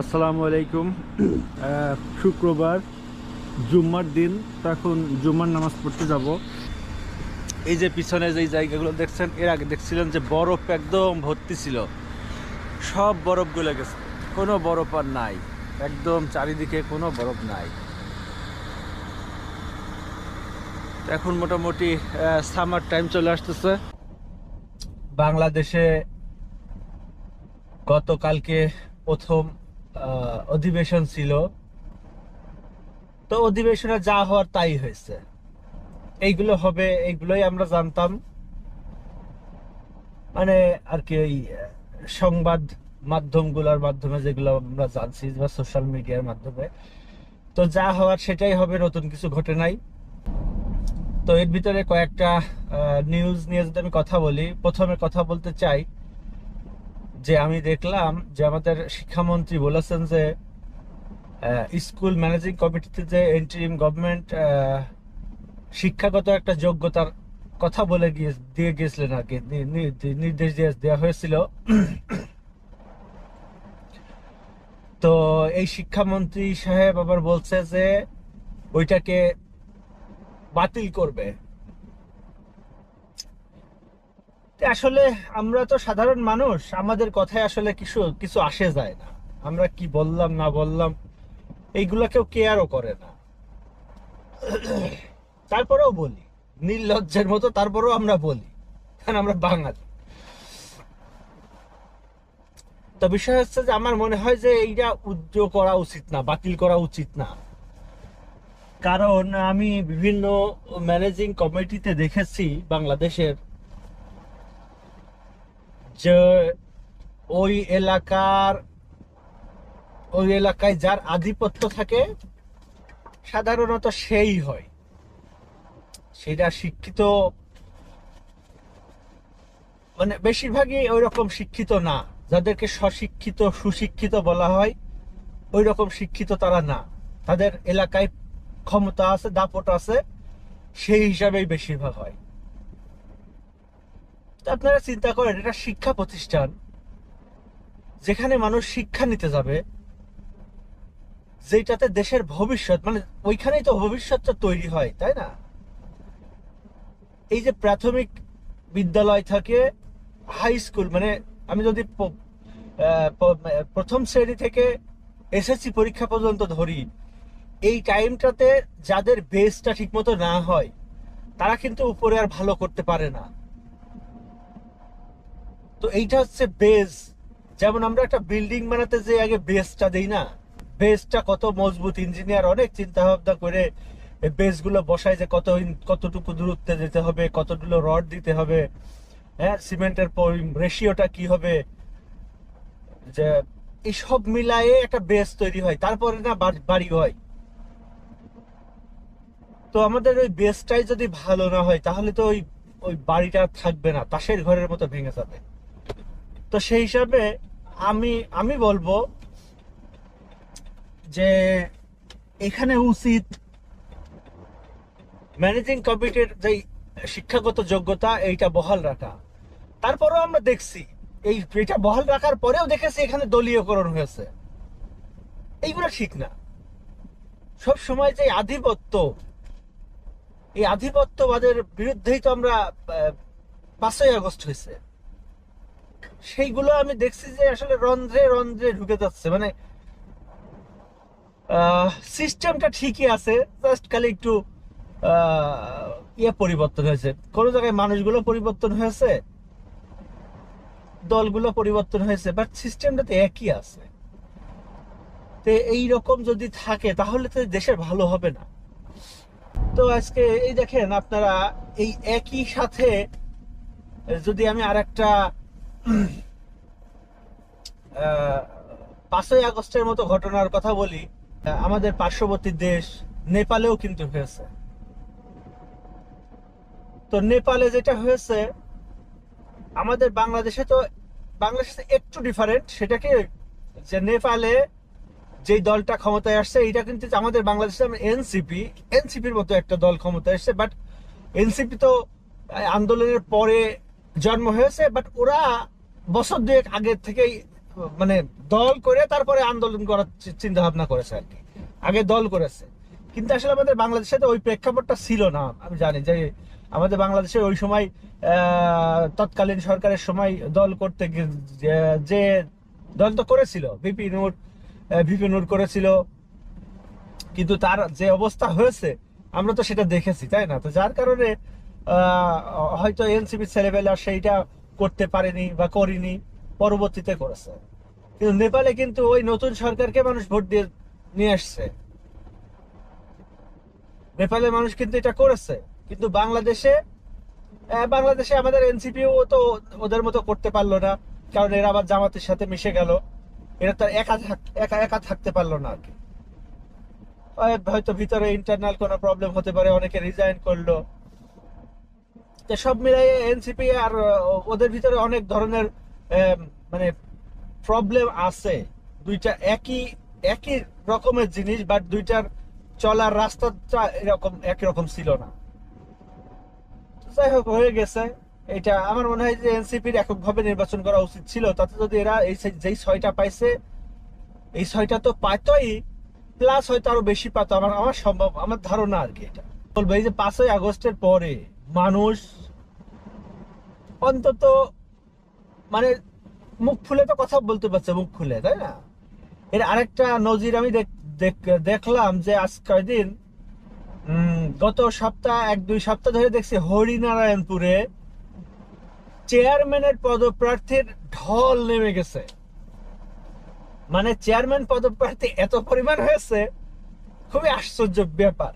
আসসালামু আলাইকুম। শুক্রবার জুম্মার দিন, তো এখন জুম্মার নামাজ পড়তে যাব। এই যে পিছনে যে জায়গাগুলো দেখছেন, এর আগে দেখছিলেন যে বরফ একদম ভর্তি ছিল, সব বরফ গলে গেছে, কোনো বরফ আর নাই, একদম চারিদিকে কোনো বরফ নাই। তো এখন মোটামুটি সামার টাইম চলে আসতেছে বাংলাদেশে। গতকালকে প্রথম অধিবেশন ছিল, তো অধিবেশনে যা হওয়ার তাই হয়েছে। এইগুলো হবে, এইগুলোই আমরা জানতাম, মানে আর কি ওই সংবাদ মাধ্যমগুলোর মাধ্যমে যেগুলো আমরা জানছি বা সোশ্যাল মিডিয়ার মাধ্যমে। তো যা হওয়ার সেটাই হবে, নতুন কিছু ঘটে নাই। তো এর ভিতরে কয়েকটা নিউজ নিয়ে যদি আমি কথা বলি, প্রথমে কথা বলতে চাই যে আমি দেখলাম যে আমাদের শিক্ষামন্ত্রী বলেছেন যে স্কুল ম্যানেজিং কমিটিতে যে ইন্টারিম গভর্নমেন্ট শিক্ষাগত একটা যোগ্যতার কথা বলে দিয়ে গিয়েছিলেন আর কি, নির্দেশ দেওয়া হয়েছিল। তো এই শিক্ষামন্ত্রী সাহেব আবার বলছে যে ওইটাকে বাতিল করবে। তো আসলে আমরা তো সাধারণ মানুষ, আমাদের কথায় আসলে কিছু কিছু আসে যায় না। আমরা কি বললাম না বললাম এইগুলা কেউ কেয়ারও করে না। তারপরেও বলি, নির্লজ্জের মতো তারপরেও আমরা বলি, কারণ আমরা বাঙালি। তো বিষয় হচ্ছে যে আমার মনে হয় যে এইটা উদ্যোগ করা উচিত না, বাতিল করা উচিত না। কারণ আমি বিভিন্ন ম্যানেজিং কমিটিতে দেখেছি বাংলাদেশের, যে ওই এলাকার ওই এলাকায় যার আধিপত্য থাকে সাধারণত সেই হয়, সেটা শিক্ষিত, মানে বেশিরভাগই ওই রকম শিক্ষিত না। যাদেরকে স্বশিক্ষিত সুশিক্ষিত বলা হয়, ওই রকম শিক্ষিত তারা না। তাদের এলাকায় ক্ষমতা আছে, দাপট আছে, সেই হিসাবেই বেশিরভাগ হয়। তো আপনারা চিন্তা করেন, এটা শিক্ষা প্রতিষ্ঠান, যেখানে মানুষ শিক্ষা নিতে যাবে, যেটাতে দেশের ভবিষ্যৎ, মানে ওইখানেই তো ভবিষ্যৎটা তৈরি হয়, তাই না? এই যে প্রাথমিক বিদ্যালয় থাকে, হাই স্কুল, মানে আমি যদি প্রথম শ্রেণী থেকে এসএসসি পরীক্ষা পর্যন্ত ধরি, এই টাইমটাতে যাদের বেসটা ঠিকমতো না হয় তারা কিন্তু উপরে আর ভালো করতে পারে না। তো এইটা হচ্ছে বেস। যেমন আমরা একটা বিল্ডিং বানাতে যে আগে বেসটা দেই না, বেসটা কত মজবুত, ইঞ্জিনিয়ার অনেক চিন্তা ভাবনা করে বেস গুলো বসায়, যে কতটুকু দূরত্বে যেতে হবে, কতগুলো রড দিতে হবে, হ্যাঁ, সিমেন্টের রেশিওটা কি হবে, যে এই সব মিলায়ে একটা বেস তৈরি হয়, তারপরে না বাড়ি হয়। তো আমাদের ওই বেসটাই যদি ভালো না হয়, তাহলে তো ওই ওই বাড়িটা থাকবে না, তাসের ঘরের মতো ভেঙে যাবে। তো সেই হিসাবে আমি আমি বলবো যে এখানে উচিত ম্যানেজিং কমিটির যে শিক্ষাগত যোগ্যতা এইটা বহাল রাখা। তারপরেও আমরা দেখছি, এটা বহাল রাখার পরেও দেখেছি এখানে দলীয়করণ হয়েছে। এইগুলো ঠিক না। সব সময় যে আধিপত্য, এই আধিপত্যবাদের বিরুদ্ধেই তো আমরা 5ই আগস্ট হয়েছে, সেইগুলো আমি দেখছি যে আসলে রন্ধ্রে রন্ধ্রে ঢুকে যাচ্ছে। মানে সিস্টেমটা ঠিকই আছে, জাস্ট খালি একটু পরিবর্তন হয়েছে, কোনো জায়গায় মানুষগুলো পরিবর্তন হয়েছে, দলগুলো পরিবর্তন হয়েছে, বাট সিস্টেমটা তো একই আছে। তো এই রকম যদি থাকে তাহলে তো দেশের ভালো হবে না। তো আজকে এই দেখেন আপনারা, এই একই সাথে যদি আমি আর একটা 5ই আগস্টের মতো ঘটনার কথা বলি, আমাদের পার্শ্ববর্তী দেশ নেপালেও কিন্তু হয়েছে। তো নেপালে যেটা হয়েছে, আমাদের বাংলাদেশে একটু ডিফারেন্ট। সেটাকে, যে নেপালে যেই দলটা ক্ষমতায় আসছে, এটা কিন্তু আমাদের বাংলাদেশে এনসিপির মতো একটা দল ক্ষমতায় আসছে, বাট এনসিপি তো আন্দোলনের পরে জন্ম হয়েছে, বাট ওরা বছর দুয়েক আগের থেকেই মানে দল করে তারপরে আন্দোলন করার চিন্তা ভাবনা করেছে আর কি। আগে দল করেছে, কিন্তু আসলে আমাদের বাংলাদেশে তো ওই প্রেক্ষাপটটা ছিল না। আমি জানি যে আমাদের বাংলাদেশে ওই সময় তৎকালীন সরকারের সময় দল করতে যে দল তো করেছিল ভিপি নূর করেছিল, কিন্তু তার যে অবস্থা হয়েছে আমরা তো সেটা দেখেছি, তাই না? তো যার কারণে হয়তো এনসিপি ছেলেবেলা সেইটা করতে পারেনি বা করিনি, পরবর্তীতে করেছে। কিন্তু নেপালে কিন্তু ওই নতুন সরকারকে মানুষ ভোট দিয়ে নিয়ে আসছে, নেপালের মানুষ কিন্তু এটা করেছে। কিন্তু বাংলাদেশে আমাদের এনসিপিও তো ওদের মতো করতে পারলো না, কারণ এরা আবার জামাতের সাথে মিশে গেল। এরা তো একা একা থাকতে পারলো না আর কি। হয়তো ভিতরে ইন্টারনাল কোনো প্রবলেম হতে পারে, অনেকে রিজাইন করলো। তো সব মিলাই এনসিপি আর ওদের ভিতরে অনেক ধরনের মানে প্রবলেম আছে। দুইটা একই একই রকমের জিনিস, বাট দুইটার চলার রাস্তাটা একই রকম ছিল না। যাই হোক, হয়ে গেছে। এটা আমার মনে হয় যে এনসিপির এককভাবে নির্বাচন করা উচিত ছিল। তাতে যদি এরা এই যেই 6টা পাইছে, এই 6টা তো পাইতই, প্লাস হয়তো আরো বেশি পাতো। আমার সম্ভব, আমার ধারণা আর কি। এটা বলবো, এই যে 5ই আগস্টের পরে মানুষ অন্তত মানে মুখ খুলে তো কথা বলতে পারছে, মুখ খুলে, তাই না? এর আরেকটা নজির আমি দেখলাম যে আজ কয়দিন, গত সপ্তাহ 1-2 সপ্তাহ ধরে দেখছি হরিনারায়ণপুরে চেয়ারম্যানের পদপ্রার্থীর ঢল নেমে গেছে। মানে চেয়ারম্যান পদপ্রার্থী এত পরিমাণ হয়েছে, খুবই আশ্চর্য ব্যাপার।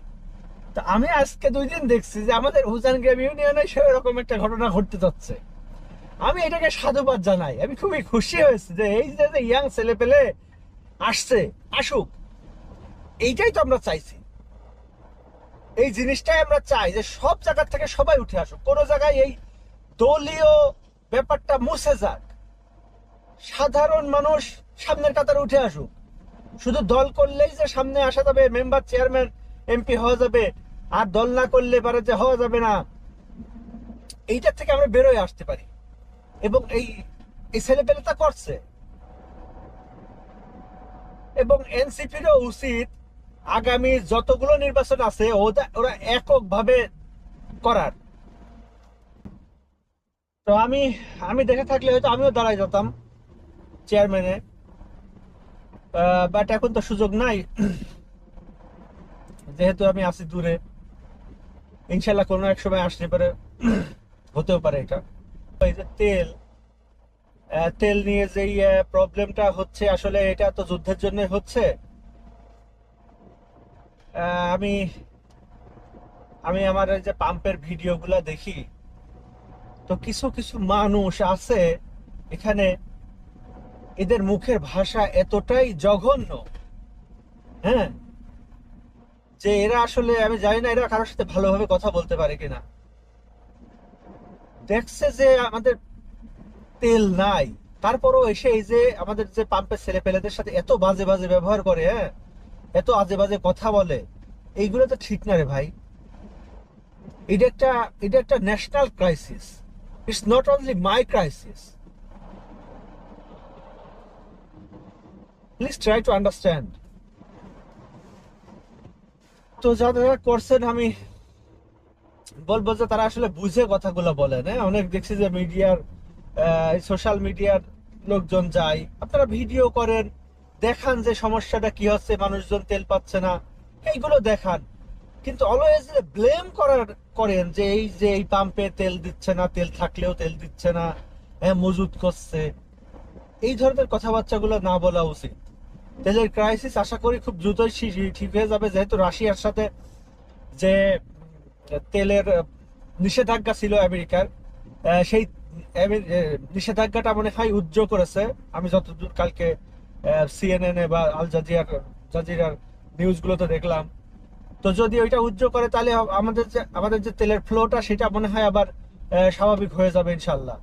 তো আমি আজকে 2 দিন দেখছি যে আমাদের হুজানগ্রাম ইউনিয়নে সেরকম একটা ঘটনা ঘটতে যাচ্ছে। আমি এটাকে সাধুবাদ জানাই, আমি খুবই খুশি হয়েছি যে এই যে ইয়াং ছেলে পেলে আসছে, আসুক। এইটাই তো আমরা চাইছি, এই জিনিসটাই আমরা চাই যে সব জায়গা থেকে সবাই উঠে আসুক। কোন জায়গায় এই দলীয় ব্যাপারটা মুছে যাক, সাধারণ মানুষ সামনের কাতারে উঠে আসুক। শুধু দল করলেই যে সামনে আসা যাবে, মেম্বার চেয়ারম্যান এমপি হওয়া যাবে, আর দল না করলে পারে যে হওয়া যাবে না, এইটার থেকে আমরা বেরোয় আসতে পারি। এবং এই ছেলে পেলে তা করছে। এবং এনসিপিরও উচিত আগামী যতগুলো নির্বাচন আছে ওরা এককভাবে করার। তো আমি আমি দেখে থাকলে হয়তো আমিও দাঁড়াই যেতাম চেয়ারম্যানে, বাট এখন তো সুযোগ নাই, যেহেতু আমি আছি দূরে। ইনশাল্লাহ কোনো এক সময় আসতে পারে, হতেও পারে এটা। এই যে তেল নিয়ে যেই প্রবলেমটা হচ্ছে, আসলে এটা তো যুদ্ধের জন্য হচ্ছে। আমি আমি আমার এই যে পাম্পের ভিডিওগুলা দেখি, তো কিছু কিছু মানুষ আছে এখানে, এদের মুখের ভাষা এতটাই জঘন্য, হ্যাঁ, যে এরা আসলে, আমি জানি না এরা কারোর সাথে ভালোভাবে কথা বলতে পারে কিনা। দেখছে যে আমাদের তেল নাই, তারপরও এসে এই যে আমাদের যে পাম্পের ছেলে পেলেদের সাথে এত বাজে বাজে ব্যবহার করে, হ্যাঁ, এত আজে বাজে কথা বলে, এইগুলো তো ঠিক না রে ভাই। এটা একটা এটা একটা national crisis. It's not only my crisis. Please try to understand. তো যারা করছেন, আমি বলবো যে তারা আসলে বুঝে কথাগুলো বলেন। হ্যাঁ, অনেক দেখছি যে সোশ্যাল মিডিয়ার লোকজন যায়, আপনারা ভিডিও করেন, দেখান যে সমস্যাটা কি হচ্ছে, মানুষজন তেল পাচ্ছে না, এইগুলো দেখান। কিন্তু অলওয়েজ ব্লেম করেন যে এই পাম্পে তেল দিচ্ছে না, তেল থাকলেও তেল দিচ্ছে না, হ্যাঁ, মজুত করছে। এই ধরনের কথাবার্তাগুলো না বলা উচিত। তেলের ক্রাইসিস আশা করি খুব দ্রুতই ঠিক হয়ে যাবে, যেহেতু রাশিয়ার সাথে যে তেলের নিষেধাজ্ঞা ছিল আমেরিকার, সেই নিষেধাজ্ঞাটা মনে হয় উজ্জ্বল করেছে। আমি যতদূর কালকে সিএনএন বা আল জাজিরার নিউজগুলোতে দেখলাম। তো যদি ওইটা উজ্জ্বল করে, তাহলে আমাদের যে তেলের ফ্লোটা, সেটা মনে হয় আবার স্বাভাবিক হয়ে যাবে ইনশাল্লাহ।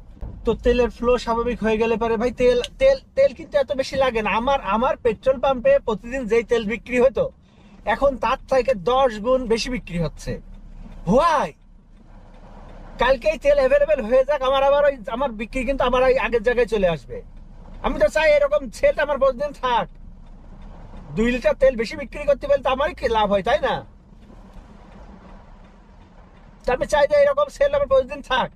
তো তেলের ফ্লো স্বাভাবিক হয়ে গেলে পারে ভাই, তেল তেল তেল কিন্তু এত বেশি লাগে না। আমার পেট্রোল পাম্পে প্রতিদিন যেই তেল বিক্রি হতো, এখন তার থেকে 10 গুণ বেশি বিক্রি হচ্ছে। হোয়াই? কালকেই তেল অ্যাভেলেবেল হয়ে যাক, আমার বিক্রি কিন্তু আবার ওই আগের জায়গায় চলে আসবে। আমি তো চাই এরকম সেলটা আমার প্রতিদিন থাক। 2 লিটার তেল বেশি বিক্রি করতে পারলে তো আমারই কি লাভ হয়, তাই না? তো আমি চাই যে এরকম সেল আমার প্রতিদিন থাক,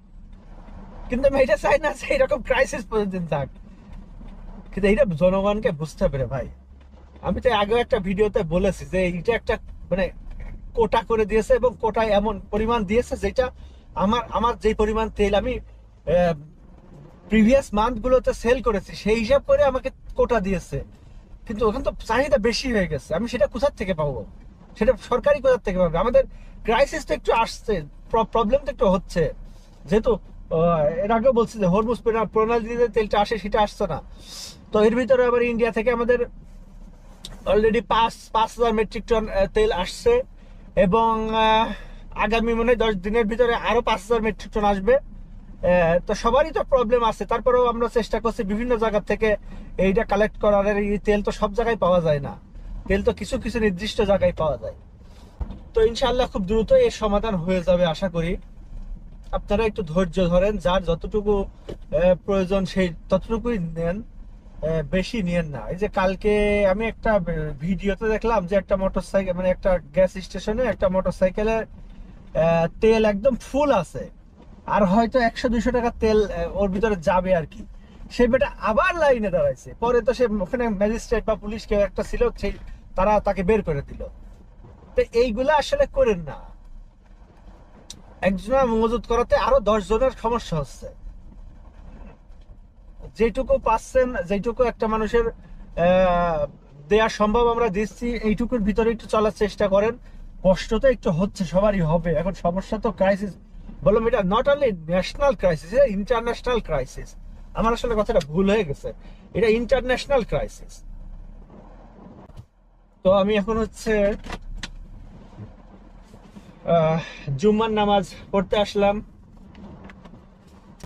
কিন্তু আমি এটা চাই না যে এরকম ক্রাইসিস প্রতিদিন থাক। কিন্তু এইটা জনগণকে বুঝতে হবে রে ভাই। আমি তো আগেও একটা ভিডিওতে বলেছি যে এটা একটা মানে কোটা করে দিয়েছে, এবং কোটায় এমন পরিমাণ দিয়েছে যেটা আমার আমার যে পরিমাণ তেল আমি প্রিভিয়াস মান্থ গুলোতে সেল করেছি সেই হিসাব করে আমাকে কোটা দিয়েছে। কিন্তু ওখানে তো চাহিদা বেশি হয়ে গেছে, আমি সেটা কোথার থেকে পাবো? সেটা সরকারি কোথার থেকে পাবে? আমাদের ক্রাইসিস তো একটু আসছে, প্রবলেম তো একটু হচ্ছে, যেহেতু এর আগেও বলছি যে হরমুজ প্রণালীতে তেলটা আসে, সেটা আসছে না। তো এর ভিতরে আবার ইন্ডিয়া থেকে আমাদের অলরেডি 5,000 মেট্রিক টন তেল আসছে, এবং আগামী মনে হয় 10 দিনের ভিতরে আরো 5,000 মেট্রিক টন আসবে। তো সবারই তো প্রবলেম আছে, তারপরেও আমরা চেষ্টা করছি বিভিন্ন জায়গা থেকে এইটা কালেক্ট করার। এই তেল তো সব জায়গায় পাওয়া যায় না, তেল তো কিছু কিছু নির্দিষ্ট জায়গায় পাওয়া যায়। তো ইনশাআল্লাহ খুব দ্রুতই এর সমাধান হয়ে যাবে আশা করি। আপনারা একটু ধৈর্য ধরেন, যার যতটুকু প্রয়োজন সেই ততটুকুই নেন, বেশি নিয়েন না। এই যে কালকে আমি একটা ভিডিওতে দেখলাম যে একটা মোটরসাইকেল মানে একটা গ্যাস স্টেশনে একটা মোটরসাইকেলের তেল একদম ফুল আছে, আর হয়তো 100-200 টাকা তেল ওর ভিতরে যাবে আর কি। সে বেটা আবার লাইনে দাঁড়াইছে, পরে তো সে ওখানে ম্যাজিস্ট্রেট বা পুলিশ কেউ একটা ছিল, সেই তারা তাকে বের করে দিল। তো এইগুলা আসলে করেন না, একজনের মজুত করাতে আরো 10 জনের সমস্যা হচ্ছে। যেটুকু পাচ্ছেন, যেটুকু একটা মানুষের দেয়া সম্ভব আমরা দিচ্ছি, এইটুকুর ভিতরে একটু চলার চেষ্টা করেন। কষ্ট তো একটু হচ্ছে, সবারই হবে। এখন সমস্যা তো ক্রাইসিস, বললাম এটা নট অনলি ন্যাশনাল ক্রাইসিস, এটা ইন্টারন্যাশনাল ক্রাইসিস। আমার আসলে কথাটা ভুল হয়ে গেছে, এটা ইন্টারন্যাশনাল ক্রাইসিস। তো আমি এখন হচ্ছে জুম্মার নামাজ পড়তে আসলাম।